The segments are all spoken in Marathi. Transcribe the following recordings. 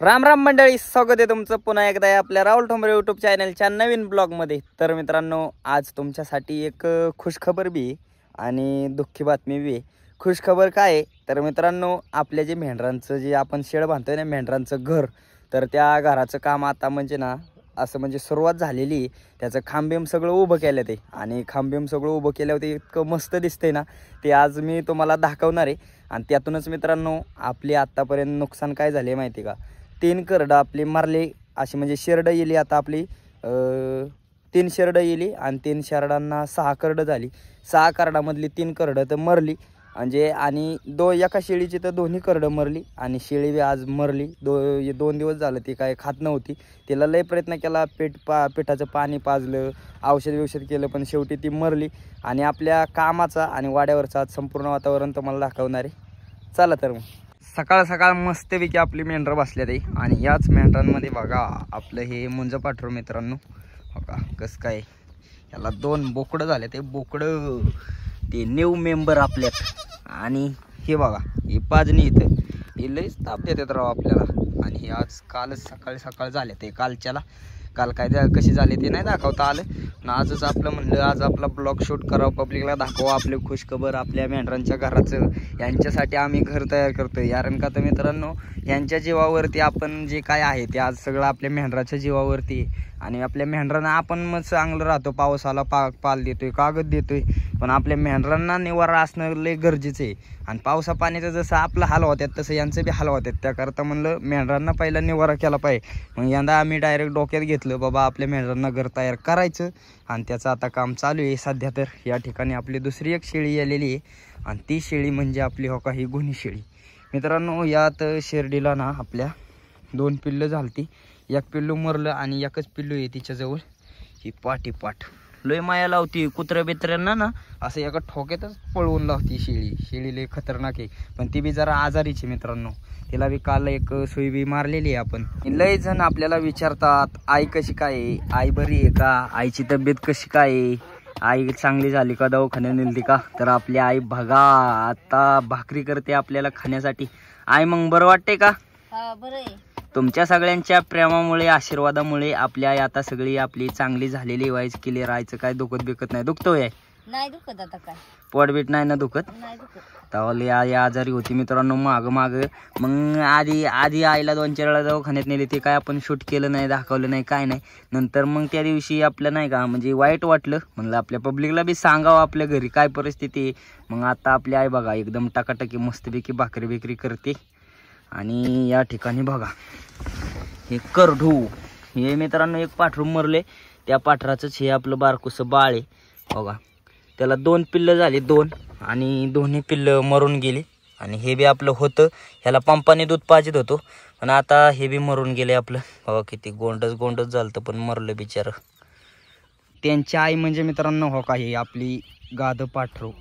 राम राम मंडळी, स्वागत आहे तुमचं पुन्हा एकदा आपल्या राहुल ठोंबरे यूट्यूब चॅनलच्या नवीन ब्लॉगमध्ये. तर मित्रांनो, आज तुमच्यासाठी एक खुशखबर बी आणि दुःखी बातमी बी. खुशखबर काय आहे तर मित्रांनो, आपल्या जे मेंढरांचं जे आपण शेड बांधतोय ना, मेंढरांचं घर, तर त्या घराचं काम आता म्हणजे ना असं म्हणजे सुरुवात झालेली. त्याचं खांबीम सगळं उभं केलं ते, आणि खांबीम सगळं उभं केल्यावर ते इतकं मस्त दिसतंय ना, ते आज मी तुम्हाला दाखवणार आहे. आणि त्यातूनच मित्रांनो, आपली आत्तापर्यंत नुकसान काय झाले माहिती का, 3 करडं आपली मारली अशी, म्हणजे शेरडं येली आता आपली 3 शेरडं येली आणि 3 शेरडांना 6 करडं झाली. 6 करडामधली 3 करडं तर मरली म्हणजे, आणि एका शेळीची तर दोन्ही करडं मरली आणि शेळी बी आज मरली. 2 दिवस झालं ती काय खात नव्हती. तिला लय प्रयत्न केला, पिठाचं पाणी पाजलं, औषध केलं, पण शेवटी ती मरली. आणि आपल्या कामाचा आणि वाड्यावरचा आज संपूर्ण वातावरण तुम्हाला दाखवणार आहे. चला तर मग. सकाळ सकाळ मस्तपैकी आपली मेंढरं बसल्यात आहे, आणि याच मेंढरांमध्ये बघा आपलं हे मुंज पाठरू मित्रांनो. बघा कसं काय, याला 2 बोकडं झाले. ते बोकडं ते न्यू मेंबर आपल्यात. आणि हे बघा ही पाजणी इथं, हे लईच ताप देतात राव आपल्याला. आणि हे आज कालच सकाळ झाले ते, काल काय कशी झाली ते नाही दाखवता आलं ना. आजच आपलं म्हणलं आज आपला ब्लॉग शूट करावं, पब्लिकला दाखवा आपली खुशखबर आपल्या मेंढरांच्या घराचं. यांच्यासाठी आम्ही घर तयार करतोय, कारण का तर मित्रांनो, यांच्या जीवावरती आपण जे काय आहे ते आज सगळं आपल्या मेंढराच्या जीवावरती. आणि आपल्या मेंढरांना आपण मग चांगलं राहतो, पावसाला पाल देतोय, कागद देतोय, पण आपल्या मेंढरांना निवारा असणं लय गरजेचं आहे. आणि पावसा पाण्याचं जसं आपलं हाल होतात तसं यांचं बी हाल होतात. त्याकरता म्हणलं मेंढरांना पहिला निवारा केला पाहिजे. मग यंदा आम्ही डायरेक्ट डोक्यात घेतलं, बाबा आपल्या मेंढरांना घर तयार करायचं. आणि त्याचं आता काम चालू आहे सध्या. तर या ठिकाणी आपली दुसरी एक शेळी आलेली आहे, आणि ती शेळी म्हणजे आपली हो का ही गुन्ही शेळी मित्रांनो. यात शेरडीला ना आपल्या 2 पिल्लं झालती. एक पिल्लू मरलं आणि एकच पिल्लू आहे तिच्याजवळ. ही पाठ लय माया लावती कुत्र्या बित्र्यांना ना, असं एका ठोक्यातच पळवून लावती शेळी लय खतरनाक आहे. पण ती बी जरा आजारीची मित्रांनो. तिला बी काल एक सुई बी मारलेली आहे आपण. लय जण आपल्याला विचारतात आई कशी काय आहे, आई बरी आहे का, आईची तब्येत कशी काय आहे, आई चांगली झाली का, दवाखान्यात नेलती का. तर आपली आई बघा आता भाकरी करते आपल्याला खाण्यासाठी. आई मग बरं वाटते का? बरं आहे. तुमच्या सगळ्यांच्या प्रेमामुळे, आशीर्वादामुळे आपली आई आता सगळी आपली चांगली झालेली, वाईज क्लिअर. आईचं काय दुखत बिकत नाही, दुखतोय नाही दुखत आता काय, पोटबीट नाही ना दुखत. नाही दुखत. त्यावेळी आई आजारी होती मित्रांनो माग मग आधी आईला 2-4 वेळा दवाखान्यात नेली. ते काय आपण शूट केलं नाही, दाखवलं नाही, काय नाही. नंतर मग त्या दिवशी आपलं नाही का म्हणजे वाईट वाटलं, म्हणलं आपल्या पब्लिकला बी सांगावं आपल्या घरी काय परिस्थिती आहे. मग आता आपली आई बघा एकदम टाकाटाकी मस्तपैकी भाकरी बिकरी करते. आणि या ठिकाणी बघा हे करढू, हे मित्रांनो एक पाठरू मरले, त्या पाठराचंच हे आपलं बारकुसं बाळ आहे बघा. त्याला 2 पिल्लं झाली, 2, आणि दोन्ही पिल्लं मरून गेली. आणि हे बी आपलं होतं, ह्याला पंपाने दूध पाजत होतो, पण आता हे बी मरून गेले आपलं. बघा किती गोंडच झालं, पण मरलं बिचारं. त्यांची आई म्हणजे मित्रांनो हो का ही आपली गाद पाठरू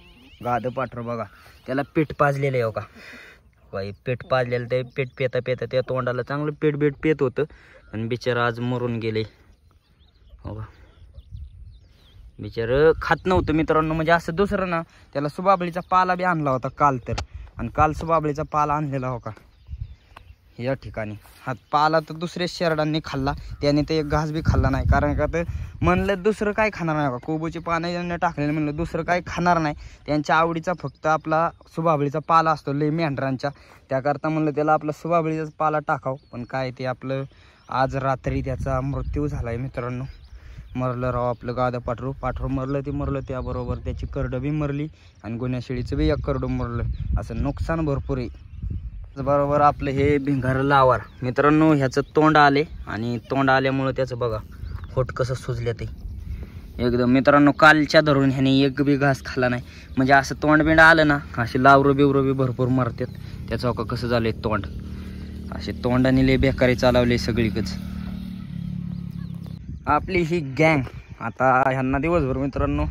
बघा. त्याला पीठ पाजलेलं आहे हो का. पेट पाजलेलं, ते पेट पेता त्या तोंडाला चांगलं पेट पेत होतं, आणि बिचारं आज मरून गेले हो का. बिचारं खात नव्हतं मित्रांनो, म्हणजे असं दुसरं ना. त्याला सुबाबळीचा पाला बी आणला होता काल तर, आणि काल सुबाबळीचा पाला आणलेला हो का. या ठिकाणी हा पाला तर दुसऱ्या शेरडांनी खाल्ला, त्याने ते एक घास बी खाल्ला नाही. कारण का तर म्हणलं दुसरं काय खाणार नाही का, कोबूची पानं टाकलेलं म्हणलं दुसरं काय खाणार नाही. त्यांच्या आवडीचा फक्त आपला सुबाबळीचा पाला असतो लय मेंढरांच्या. त्याकरता म्हणलं त्याला आपला सुबाबळीचाच पाला टाकाव. पण काय ते आपलं आज रात्री त्याचा मृत्यू झालाय मित्रांनो. मरलं राव आपलं गादा पाठरू मरलं. त्याबरोबर त्याची करडं बी मरली, आणि गुन्ह्या शेळीचं बी एक करडं मरलं. असं नुकसान भरपूर आहे. बरोबर आपलं हे भिंगार लावार मित्रांनो, ह्याचं तोंड आले, आणि तोंड आल्यामुळं त्याचं बघा होट कसं सुजलं ते एकदम मित्रांनो. कालच्या धरून ह्याने एक बी घास खाल्ला नाही. म्हणजे असं तोंड आलं ना, असे लावरं बी भरपूर मारतात. त्याचं का कसं झालंय तोंड, असे तोंडाने लय बेकारी चालवले सगळीकच आपली ही गँग. आता ह्यांना दिवसभर मित्रांनो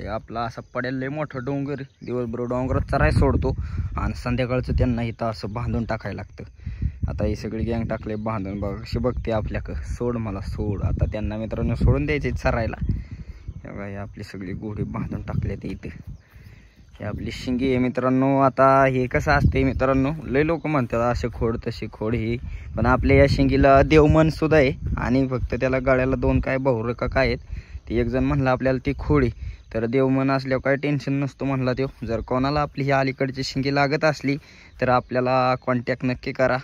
आपला असा पडेल लय मोठं डोंगर, दिवसभर डोंगरात चराय सोडतो, आणि संध्याकाळचं त्यांना इथं असं बांधून टाकायला लागतं. आता ही सगळी गँग टाकले बांधून. बघ कशी बघते आपल्याकडं, सोड मला सोड. आता त्यांना मित्रांनो सोडून द्यायचे चरायला. हे आपली सगळी घोडी बांधून टाकले ते इथे. ही आपली शिंगी आहे मित्रांनो. आता हे कसं असते मित्रांनो, लय लोक म्हणतात असे खोड तशी खोड ही, पण आपल्या या शिंगीला देवमन सुद्धा आहे. आणि फक्त त्याला गळ्याला 2 काय बहुर का काय आहेत. ती एक जण म्हणला आपल्याला ती खोडी, तर देवमन असल्यावर काय टेन्शन नसतो म्हणला तो. जर कोणाला आपली ही अलीकडची शिंगी लागत असली तर आपल्याला कॉन्टॅक्ट नक्की करा.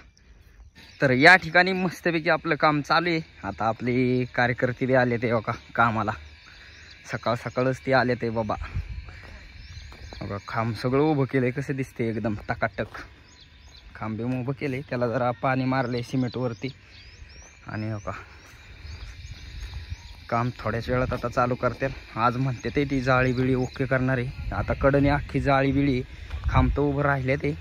तर या ठिकाणी मस्तपैकी आपलं काम चालू आहे. आता आपले कार्यकर्ते बी आले ते बघा कामाला, सकाळ सकाळच ते आले ते बाबा. बघा खांब सगळं उभं केलंय, कसं दिसते एकदम टकाटक. खांब बिम उभं केले, त्याला जरा पाणी मारले सिमेंटवरती. आणि बघा काम थोड्याच वेळात आता चालू करते. आज म्हणते ते ती जाळी बिळी ओके करणार आहे. आता कडनी अख्खी जाळी बिळी, खांब तर उभं राहिले ते.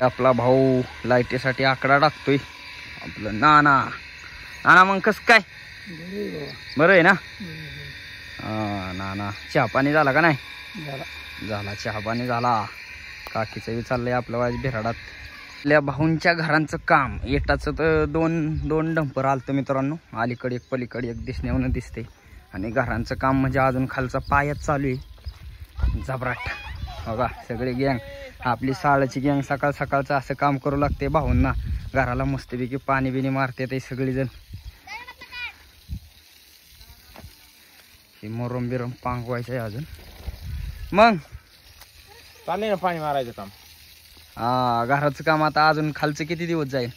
आपला भाऊ लाईटीसाठी आकडा टाकतोय, आपलं नाना. नाना मग कसं काय, बरं आहे ना? नाना चहा पाणी झाला का नाही? झाला चहा पाणी झाला. काकीचं बी चाललंय आपलं वाज बिराडात. आपल्या भाऊंच्या घरांचं काम एटाचं तर दोन डंपर आलतं मित्रांनो. अलीकडे एक पलीकडे एक दिसण्यावरून दिसते. आणि घरांचं काम म्हणजे अजून खालचा पायाच चालू आहे जबराट. बघा सगळे गँग, आपली साळाची गँग सकाळ सकाळचं असं काम करू लागते भाऊंना. घराला मस्तपैकी पाणी बिणी मारते ते सगळीजण. हे मोरम बिरम पांगवायचं आहे अजून. मग चाललंय ना पाणी मारायचं काम. हा घराचं काम आता अजून खालचं किती दिवस जाईल?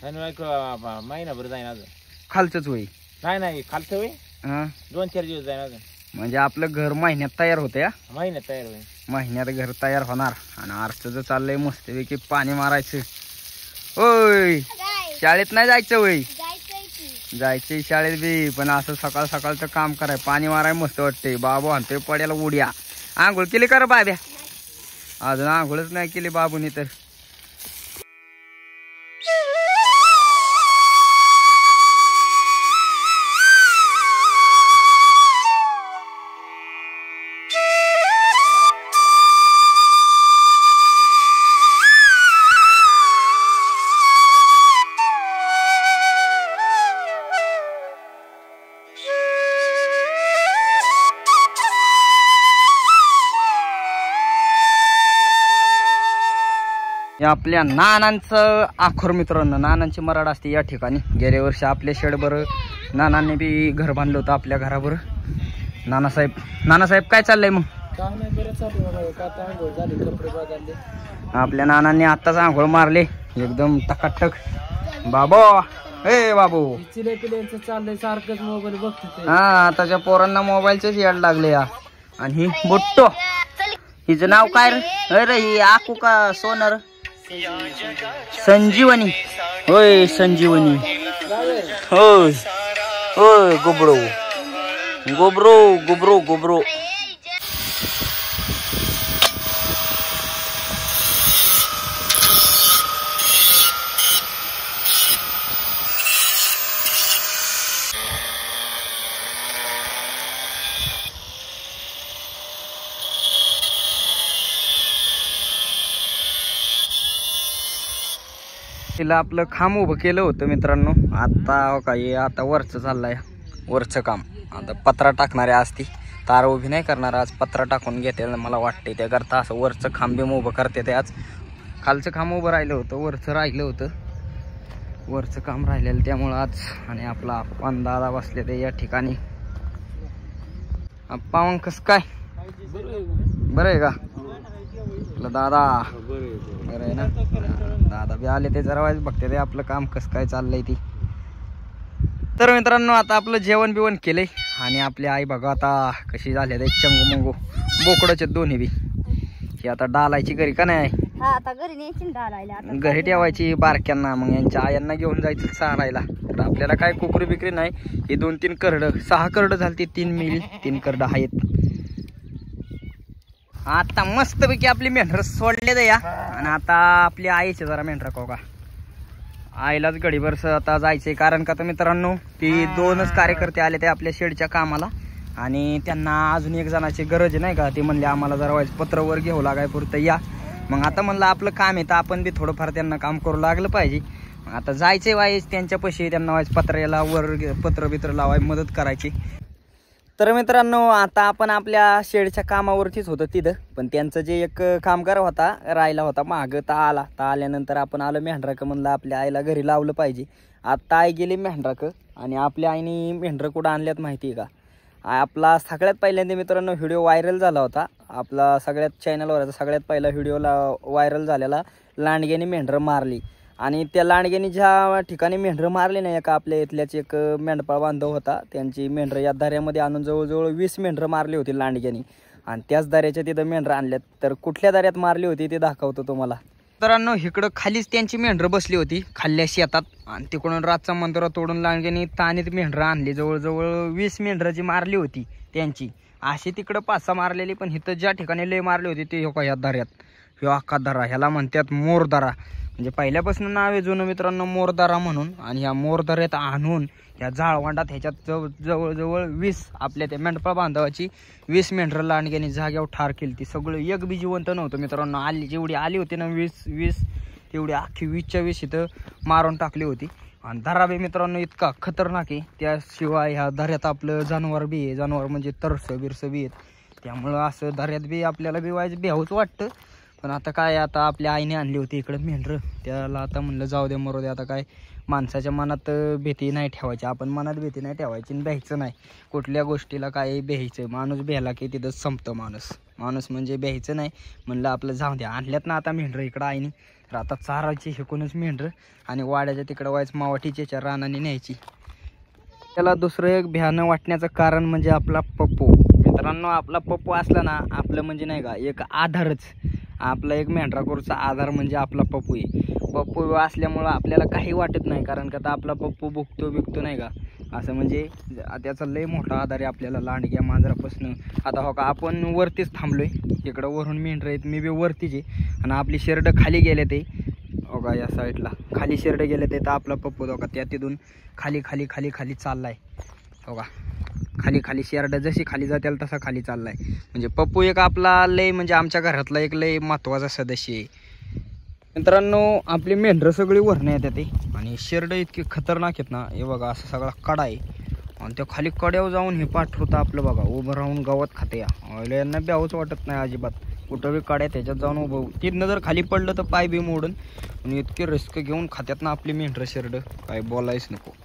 महिनाभर जाईन अजून. खालचंच होईल? नाही खालचं होईल, हा 2-4 दिवस जाईन अजून. म्हणजे आपलं घर महिन्यात तयार होते. या महिन्यात तयार होईल. महिन्यात घर तयार होणार. आणि आरचं चाललंय मस्तपैकी पाणी मारायचं. होय शाळेत नाही जायचं वय? जायचे शाळेत बी, पण असं सकाळ सकाळचं काम कराय पाणी माराय मस्त वाटते. बाबू आणतोय पड्याला उड्या. आंघोळ केली का रे बाब्या? अजून आंघोळच नाही केली बाबूनी तर. आपल्या नानांचं आखोर मित्रांनो, नानांची मराड असते या ठिकाणी. गेल्या वर्षी आपल्या शेडबर नानांनी बी घर बांधलं होतं आपल्या घरावर. नानासाहेब काय चाललंय मग? आपल्या नानांनी आत्ताच आंघोळ मारले एकदम टकाटक. बाबा हे बाबू चाललंय सारखंच मोबाईल बघतो. हा आताच्या पोरांना मोबाईलचेच याड लागले. आणि ही बुट्टो, हिचं नाव काय रे? ही आकू का सोनर? संजीवनी. होय संजीवनी. होय होय गोबरो गोबरो गोबरो गोबरो. तिला आपलं खांब उभं केलं होतं मित्रांनो. आता काय आता वरचं चाललंय, वरचं काम. आता पत्रा टाकणारे आज ती तार उभी नाही करणार, आज पत्रा टाकून घेते मला वाटते. त्या करता असं वरचं खांब बिम उभं करते ते. आज खालचं खांब उभं राहिलं होतं, वरचं राहिलं होतं. वरचं काम राहिलेलं त्यामुळं आज. आणि आपला दादा बसले ते या ठिकाणी. आप्पा मग कसं काय, बरं आहे का आपलं दादा? बरं आहे ना दादा बी आले ते जरा वाईज बघते ते आपलं काम कसं काय चाललंय ती. तर मित्रांनो आता आपलं जेवण बिवण केलंय. आणि आपली आई बघा आता कशी झाले ते चंगू मंगू बोकडाचे दोन्ही बी. ही आता डालायची घरी का नाही? आता घरी न्यायची डालायला, घरी ठेवायची बारक्यांना, मग यांच्या आयांना घेऊन जायचं चारायला. तर आपल्याला काय कुकरी बिकरी नाही. ही 2-3 करडं, 6 करडं झाली. 3 मिली 3 करडं आहेत. आता मस्तपैकी आपली मेंढर सोडले तर या. आणि आता आपल्या आईचे जरा मेंढरा का आईलाच गडीभर आता जायचंय. कारण का तर मित्रांनो ती 2च कार्यकर्ते आले ते आपल्या शेडच्या कामाला. आणि त्यांना अजून एक जणाची गरज नाही का. ते म्हणले आम्हाला जरा वाईज पत्रवर घेऊ लागाय पुरतं या. मग आता म्हणलं आपलं काम आहे तर आपण बी थोडंफार त्यांना काम करू लागलं पाहिजे. मग आता जायचंय वाईज त्यांच्या पैसे त्यांना वाईज पत्र्याला वर पत्र बित्र लावाय मदत करायची. तर मित्रांनो आता आपण आपल्या शेडच्या कामावरतीच होतो तिथं, पण त्यांचं जे एक कामगार होता राहिला होता मागं ता आल्यानंतर आपण आलं मेंढराक म्हणलं आपल्या आईला घरी लावलं पाहिजे. आता आई गेली मेंढराक आणि आपल्या आईने मेंढरं कुठं आणल्यात माहिती आहे का? आपला सगळ्यात पहिल्यांदा मित्रांनो व्हिडिओ व्हायरल झाला होता आपला सगळ्यात चॅनलवर सगळ्यात पहिला व्हिडिओला व्हायरल झालेला लांडग्याने मेंढरं मारली. आणि त्या लांडग्याने ज्या ठिकाणी मेंढरं मारली नाही एका आपल्या इथल्याच एक मेंढपाळ बांधव होता त्यांची मेंढरं या दऱ्यामध्ये आणून जवळजवळ 20 मेंढरं मारली होती लांडग्याने. आणि त्याच दऱ्याच्या तिथं मेंढरं आणल्यात. तर कुठल्या दऱ्यात मारली होती ते दाखवतो तुम्हाला. मित्रांनो इकडं खालीच त्यांची मेंढरं बसली होती खाल्ल्या शेतात आणि तिकडून रातचा मंदिरात तोडून लांडग्याने तानीत मेंढरं आणली. जवळजवळ 20 मेंढरं जी मारली होती त्यांची. अशी तिकडं 5-6 मारलेली, पण इथं ज्या ठिकाणी लय मारली होती ते ह्या दऱ्यात. ह्यो अख्खा दरा ह्याला म्हणतात मोरदरा. म्हणजे पहिल्यापासून नाव आहे जुनं मित्रांनो मोरदरा म्हणून. आणि ह्या मोरदऱ्यात आणून ह्या जाळवांडात ह्याच्यात जवळजवळ 20 आपल्या त्या मेंढपाळ बांधवाची 20 मेंढरं लांडग्याने जाग्यावर ठार केली. ती सगळं एक बी जिवंत नव्हतं मित्रांनो. आली जेवढी आली होती ना 20 तेवढी अख्खी 20च्या 20 इथं मारून टाकली होती. आणि दरा बी मित्रांनो इतका खतरनाक आहे. त्याशिवाय ह्या दऱ्यात आपलं जनावर बी आहे. जनावर म्हणजे तरसं बिरसं बी आहेत. त्यामुळं असं दऱ्यात बी आपल्याला बी व्हायचं भ्यावंच वाटतं. पण आता काय आता आपल्या आईने आणली होती इकडं मेंढरं. त्याला आता म्हणलं जाऊ दे मरू दे. आता काय माणसाच्या मनात भीती नाही ठेवायची. आपण मनात भीती नाही ठेवायची आणि भ्यायचं नाही कुठल्या गोष्टीला. काय भ्यायचं माणूस भ्यायला की तिथं संपतं माणूस म्हणजे भ्यायचं नाही. म्हणलं आपलं जाऊ द्या. आणल्यात ना आता मेंढरं इकडं आईने. तर आता चारायची शिकूनच मेंढरं आणि वाड्याच्या तिकडं व्हायचं मावाटीच्या रानाने न्यायची. त्याला दुसरं एक भ्यानं वाटण्याचं कारण म्हणजे आपला पप्पू. मित्रांनो आपला पप्पू असला ना आपलं म्हणजे नाही का एक आधारच. आपला एक मेंढराकोरचा आधार म्हणजे आपला पप्पू आहे. पप्पू असल्यामुळं आपल्याला काही वाटत नाही. कारण का आता आपला पप्पू बिकतो नाही का असं म्हणजे त्याचा लय मोठा आधार आहे आपल्याला लांडग्या मांजरापासून. आता हो का आपण वरतीच थांबलोय. इकडं वरून मेंढरं आहेत मी बी वरतीच आहे. आणि आपली शेरडं खाली गेले ते हो का या साईडला खाली शेरडं गेले ते. तर आपला पप्पू हो का त्या तिथून खाली चाललाय हो का. खाली शेरडं जशी खाली जातील तसा खाली चाललाय. म्हणजे पप्पू एक आपला लय म्हणजे आमच्या घरातला एक लय महत्त्वाचा सदस्य आहे. मित्रांनो आपली मेंढरं सगळी वरनं येतात ते. आणि शेरडं इतकी खतरनाक आहेत ना. हे बघा असं सगळा कडा आहे. आणि त्या खाली कड्यावर जाऊन हे पाठवतं आपलं बघा उभं राहून गावात खाते. यांना ब्यावच वाटत नाही अजिबात. कुठं बी काड्या त्याच्यात जाऊन उभं. तिथनं जर खाली पडलं तर पाय बी मोडून. आणि इतके रिस्क घेऊन खात्यात ना आपली मेंढरं शेरडं काय बोलायच नको.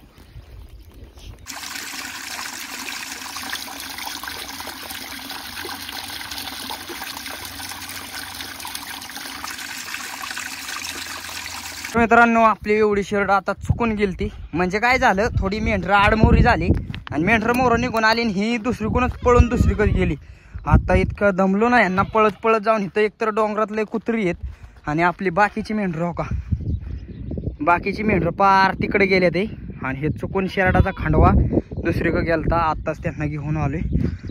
मित्रांनो आपली एवढी शेरडं आता चुकून गेली ती. म्हणजे काय झालं थोडी मेंढरं आडमोरी झाली आणि मेंढरं मोरं निघून आली आणि ही दुसरीकडूनच पळून दुसरीकडे गेली. आता इतकं दमलो ना यांना पळत जाऊन. इथं एकतर डोंगरातले कुत्री आहेत आणि आपली बाकीची मेंढरं हो का बाकीची मेंढरं पार तिकडे गेले ते. आणि हे चुकून शेरडाचा खांडवा दुसरीकडे गेलता. आत्ताच त्यांना घेऊन आलोय.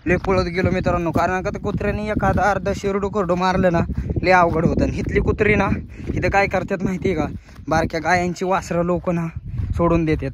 लय पळत गेलो मित्रांनो. कारण का तर कुत्र्याने एखादा अर्धा शेरडू करडू मारलं ना लय अवघड होतं. आणि इथली कुत्री ना इथं काय करतात माहिती आहे का बारक्या गायांची वासरं लोक ना सोडून देतात.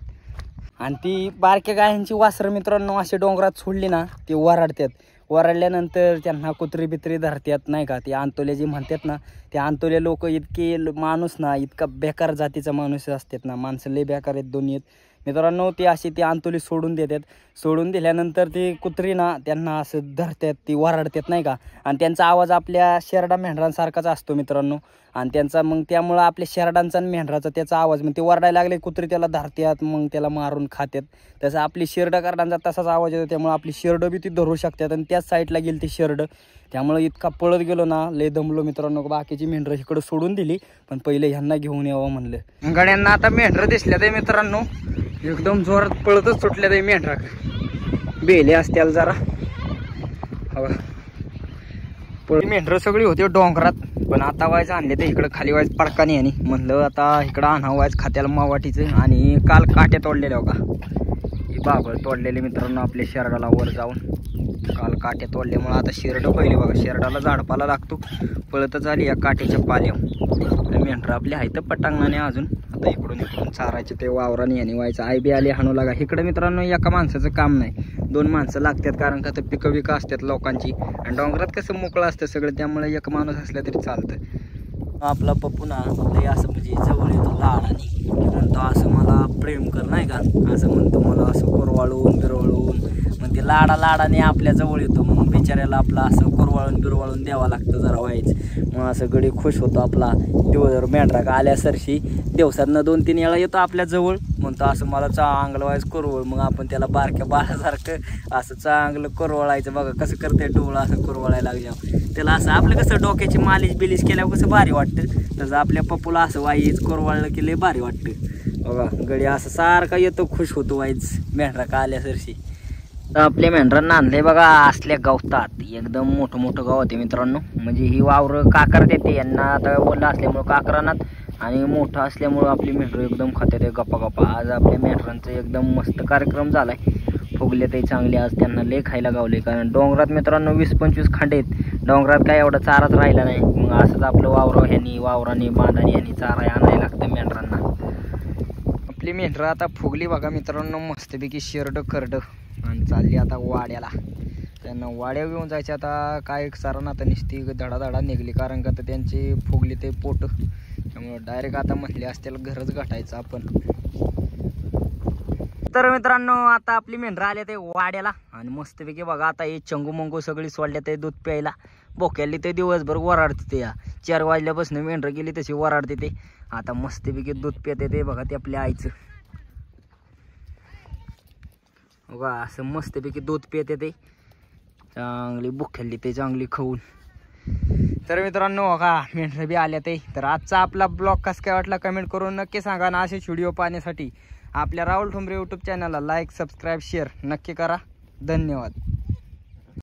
आणि ती बारक्या गायांची वासरं मित्रांनो अशी डोंगरात सोडली ना ती वराडतात. वराडल्यानंतर त्यांना कुत्री बित्री धरतात नाही का. ती अंतोले जी म्हणतात ना ते अंतोले लोक इतके माणूस ना इतका बेकार जातीचा माणूस असतात ना. माणसं लय बेकार आहेत दोन्ही आहेत मित्रांनो. ती अशी ती अंतोली सोडून देतात. सोडून दिल्यानंतर ती कुत्री ना त्यांना असं धरतात ती वराडतात नाही का. आणि त्यांचा आवाज आपल्या शेरडा मेंढरांसारखाच असतो मित्रांनो. आणि त्यांचा मग त्यामुळं आपल्या शेरडांचा आणि मेंढराचा त्याचा आवाज मग ते वरडायला लागले कुत्री त्याला धरतात मग त्याला मारून खातात. तसं आपली शेरडं करडांचा तसाच आवाज येतो. त्यामुळे आपली शेरडं बी ती धरू शकतात. आणि त्याच साईडला गेली ती शेरडं. त्यामुळे इतका पळत गेलो ना लय दमलो मित्रांनो. बाकीची मेंढरं इकडं सोडून दिली पण पहिले ह्यांना घेऊन यावं म्हणलं. गड्यांना आता मेंढरं दिसल्या ते मित्रांनो एकदम जोरात पळतच सुटल्या ते मेंढरा. बेले असत्याला जरा मेंढरं सगळी होती डोंगरात. पण आता व्हायचं आणले तर इकडं खाली व्हायचं पडकाने. आणि म्हणलं आता इकडं आणावं व्हायचं खात्याला मावाटीचं. आणि काल काट्या तोडलेल्या हो का ही बाबळ तोडलेली मित्रांनो आपल्या शेरडाला वर जाऊन. काल काट्या तोडल्यामुळं आता शेरडं पहिले बघा शेरडाला झाडपाला लागतो. पळतच आली या काट्याच्या पाल्यावर. मेंढरं आपली आहे तर पटांगणाने अजून. आता इकडून चारायचे ते वावराने आणि व्हायचं. आई बी आली हाणू लागा. इकडं मित्रांनो एका माणसाचं काम नाही 2 माणसं लागतात. कारण का तर पिकं बिकं असतात लोकांची. आणि डोंगरात कसं मोकळं असतं सगळं त्यामुळे एक माणूस असला तरी चालतं. आपला पप्पू ना लय असं म्हणजे जवळ येतो लाडाने म्हणतो असं मला प्रेम कर नाही का, असं म्हणतो मला असं कोरवाळून बिरवाळून मग ते लाडाने आपल्या जवळ येतो. मग बिचाऱ्याला आपला असं कोरवाळून बिरवाळून द्यावं लागतं जरा व्हायचं. मग असं गडी खुश होतो आपला दिवसभर मेंढरा का आल्यासरशी दिवसातनं 2-3 वेळा येतो आपल्या जवळ म्हणतो असं मला चांगलं व्हायचं कोरवळ. मग आपण त्याला बारक्या बाळासारखं असं चांगलं कोरवळायचं. बघा कसं करते डोळा असं कोरवळायला लागल्यावर त्याला असं आपलं कसं डोक्याची मालिश बिलिश केल्यावर कसं भारी वाटतं तसं आपल्या पप्पूला असं वाईच कोरवळलं की लय भारी वाटतं. बघा गडी असं सारखा येतो खुश होतो वाईच मेंढरा का आल्यासरशी. तर आपल्या मेंढरांना आणले बघा असल्या गवतात एकदम मोठं गाव होते मित्रांनो. म्हणजे ही वावरं काकर देते यांना आता ओलं असल्यामुळं काकरानात आणि मोठं असल्यामुळं आपली मेंढरं एकदम खाते ते गप्पा. आज आपल्या मेंढरांचा एकदम मस्त कार्यक्रम झालाय. फुगले ते चांगले आज त्यांना लय खायला गावले कारण डोंगरात मित्रांनो 20-25 खांडे आहेत. डोंगरात काय एवढा चाराच राहिला नाही. मग असंच आपलं वावराने बांधाने ह्यांनी चारा आणायला लागतं मेंढरांना. आपली मेंढरं आता फुगली बघा मित्रांनो मस्तपैकी शेरडं करडं आणि चालली आता वाड्याला. त्यांना वाड्या घेऊन जायचे आता काय सरांना आता नुसती धडाधडा निघली कारण का तर त्यांची फुगली ते पोट त्यामुळे डायरेक्ट आता म्हटले असतील घरच गाठायचं आपण. तर मित्रांनो आता आपली मेंढरं आले ते वाड्याला आणि मस्तपैकी बघा आता हे चंगू मंगू सगळी सोडल्या ते दूध प्यायला. बोक्याली ते दिवसभर वराडते ते 4 वाजल्यापासून मेंढरं गेली तशी वराडते ते. आता मस्तपैकी दूध पिते ते बघा ते आपल्या आईचं बघा असं मस्तपैकी दूध पिते ते चांगली बुख्याली ते चांगली खाऊन. तर मित्रांनो बघा मेंढरं बी आल्या ते. तर आजचा आपला ब्लॉग कसं काय वाटला कमेंट करून नक्की सांगा ना. असे व्हिडिओ पाहण्यासाठी आपल्या राहुल ठोंबरे यूट्यूब चॅनलला लाईक सबस्क्राईब शेअर नक्की करा. धन्यवाद.